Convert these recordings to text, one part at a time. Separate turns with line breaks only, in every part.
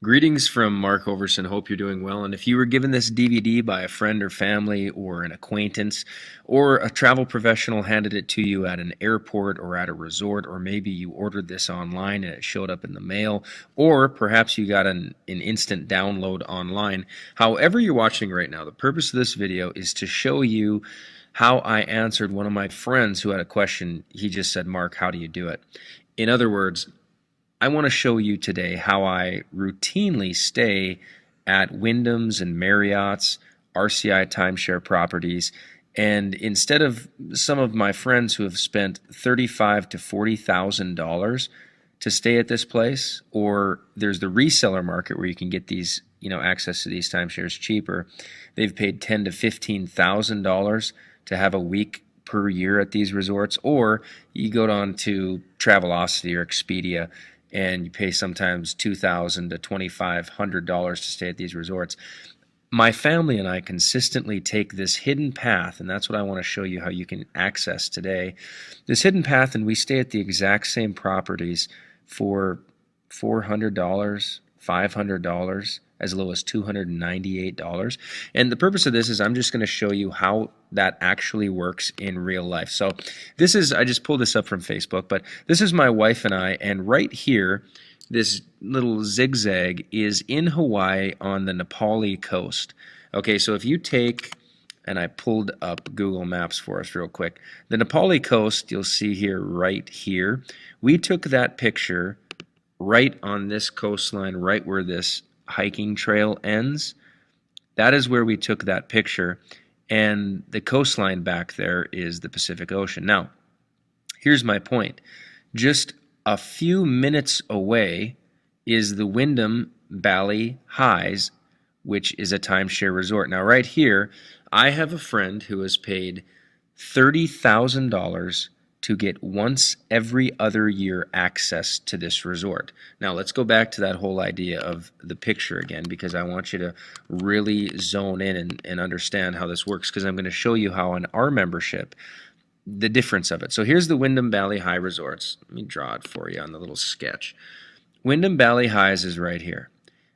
Greetings from Mark Overson. Hope you're doing well. And if you were given this DVD by a friend or family or an acquaintance, or a travel professional handed it to you at an airport or at a resort, or maybe you ordered this online and it showed up in the mail, or perhaps you got an instant download online, however you're watching right now, the purpose of this video is to show you how I answered one of my friends who had a question. He just said, "Mark, how do you do it?" In other words, I want to show you today how I routinely stay at Wyndham's and Marriott's, RCI timeshare properties, and instead of some of my friends who have spent $35,000 to $40,000 to stay at this place, or there's the reseller market where you can get these, access to these timeshares cheaper. They've paid $10,000 to $15,000 to have a week per year at these resorts, or you go on to Travelocity or Expedia and you pay sometimes $2,000 to $2,500 to stay at these resorts. My family and I consistently take this hidden path, and that's what I want to show you how you can access today. This hidden path, and we stay at the exact same properties for $400, $500, as low as $298. And the purpose of this is I'm just going to show you how that actually works in real life. So this is, I just pulled this up from Facebook, but this is my wife and I, and right here, this little zigzag is in Hawaii on the Nepali coast. Okay, so if you take, and I pulled up Google Maps for us real quick, the Nepali coast, you'll see here, right here. We took that picture right on this coastline, right where this hiking trail ends. That is where we took that picture, and the coastline back there is the Pacific Ocean. Now, here's my point. Just a few minutes away is the Wyndham Bali Highs, which is a timeshare resort. Now, right here, I have a friend who has paid $30,000 to get once every other year access to this resort. Now let's go back to that whole idea of the picture again, because I want you to really zone in and understand how this works, because I'm going to show you how in our membership, the difference of it. So here's the Wyndham Bali High Resorts. Let me draw it for you on the little sketch. Wyndham Bali Highs is right here.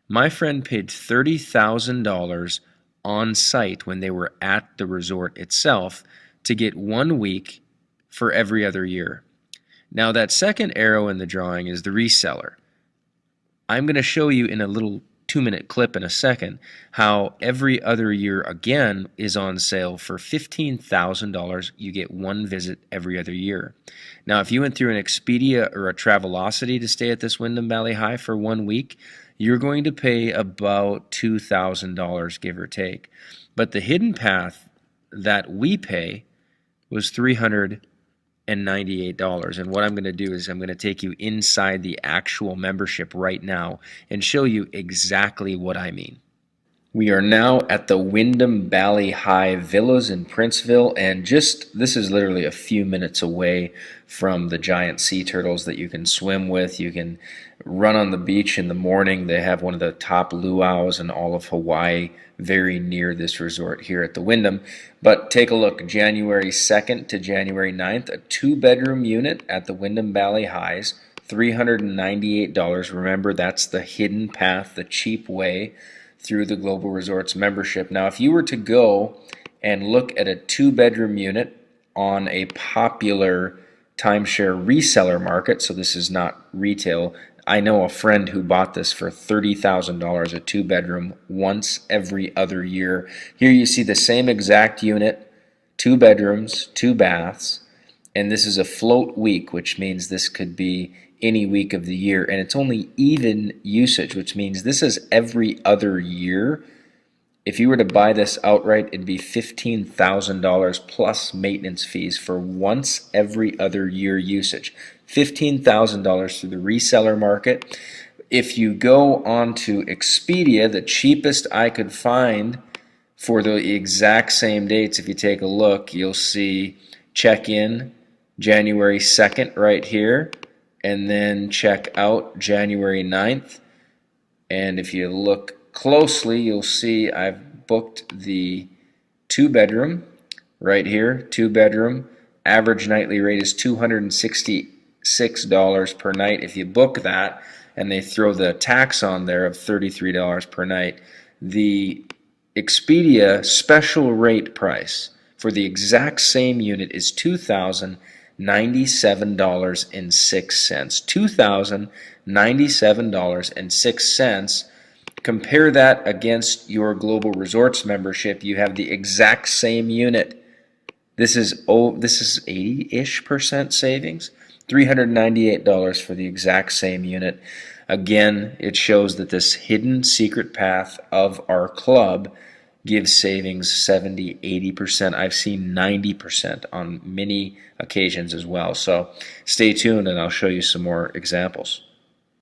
My friend paid $30,000 on site when they were at the resort itself to get 1 week for every other year. Now that second arrow in the drawing is the reseller. I'm going to show you in a little 2-minute clip in a second how every other year again is on sale for $15,000. You get one visit every other year. Now if you went through an Expedia or a Travelocity to stay at this Wyndham Bali High for 1 week, you're going to pay about $2,000 give or take. But the hidden path that we pay was $398. And what I'm going to do is I'm going to take you inside the actual membership right now and show you exactly what I mean. We are now at the Wyndham Bali High Villas in Princeville, and this is literally a few minutes away from the giant sea turtles that you can swim with. You can run on the beach in the morning. They have one of the top luau's in all of Hawaii very near this resort here at the Wyndham. But take a look, January 2nd to January 9th, a 2-bedroom unit at the Wyndham Bali Highs, $398. Remember, that's the hidden path, the cheap way through the Global Resorts membership. Now, if you were to go and look at a 2-bedroom unit on a popular timeshare reseller market, so this is not retail, I know a friend who bought this for $30,000, a 2-bedroom, once every other year. Here you see the same exact unit, 2 bedrooms, 2 baths, and this is a float week, which means this could be any week of the year, and it's only even usage, which means this is every other year. If you were to buy this outright, it'd be $15,000 plus maintenance fees for once every other year usage. $15,000 through the reseller market. If you go on to Expedia, the cheapest I could find for the exact same dates, if you take a look, you'll see check-in January 2nd right here, and then check out January 9th. And if you look closely, you'll see I've booked the 2-bedroom right here, 2-bedroom. Average nightly rate is $266 per night. If you book that, and they throw the tax on there of $33 per night, the Expedia special rate price for the exact same unit is $2,097.06. $2,097.06. Compare that against your Global Resorts membership. You have the exact same unit. This is 80-ish% savings. $398 for the exact same unit. Again, it shows that this hidden secret path of our club gives savings 70-80%. I've seen 90% on many occasions as well. So stay tuned and I'll show you some more examples.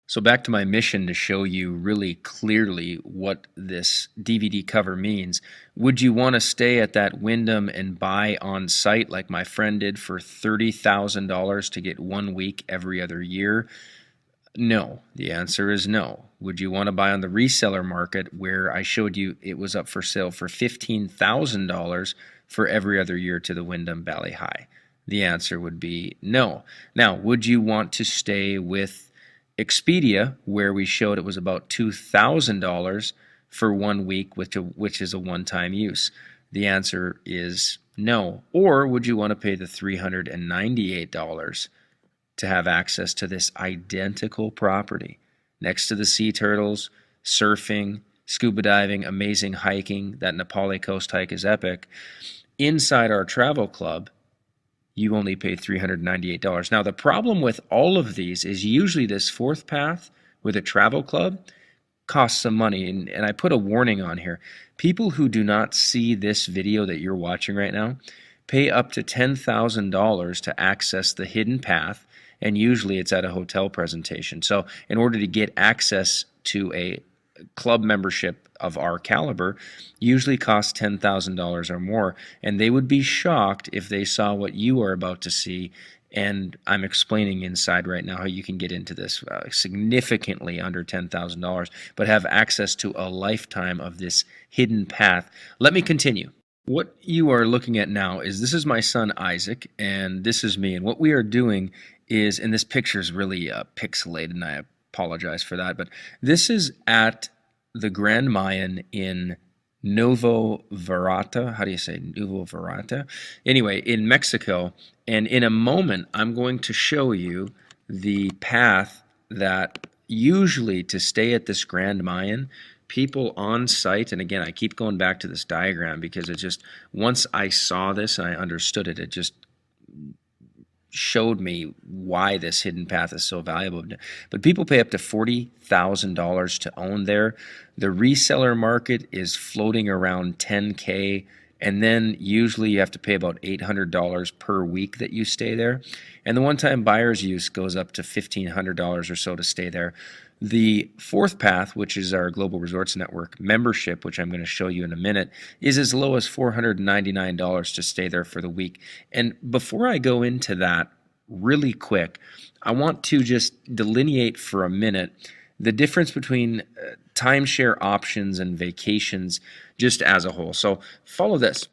So back to my mission to show you really clearly what this DVD cover means. Would you want to stay at that Wyndham and buy on site like my friend did for $30,000 to get 1 week every other year? No. The answer is no. Would you want to buy on the reseller market where I showed you it was up for sale for $15,000 for every other year to the Wyndham Valley High? The answer would be no. Now, would you want to stay with Expedia, where we showed it was about $2,000 for 1 week, which is a one-time use? The answer is no. Or would you want to pay the $398 to have access to this identical property next to the sea turtles, surfing, scuba diving, amazing hiking? That Nepali coast hike is epic. Inside our travel club, you only pay $398. Now, the problem with all of these is usually this fourth path with a travel club costs some money. And I put a warning on here. People who do not see this video that you're watching right now pay up to $10,000 to access the hidden path, and usually it's at a hotel presentation. So in order to get access to a club membership of our caliber usually costs $10,000 or more, and they would be shocked if they saw what you are about to see. And I'm explaining inside right now how you can get into this significantly under $10,000 but have access to a lifetime of this hidden path. Let me continue. What you are looking at now is this is my son Isaac and this is me, and what we are doing is, and this picture is really pixelated and I apologize for that, but this is at the Grand Mayan in Nuevo Vallarta. How do you say Nuevo Vallarta? Anyway, in Mexico. And in a moment, I'm going to show you the path that usually to stay at this Grand Mayan, people on site, and again, I keep going back to this diagram because it just, once I saw this and I understood it, it just showed me why this hidden path is so valuable. But people pay up to $40,000 to own there. The reseller market is floating around $10K, and then usually you have to pay about $800 per week that you stay there. And the one-time buyer's use goes up to $1,500 or so to stay there. The fourth path, which is our Global Resorts Network membership, which I'm going to show you in a minute, is as low as $499 to stay there for the week. And before I go into that really quick, I want to just delineate for a minute the difference between timeshare options and vacations just as a whole. So follow this.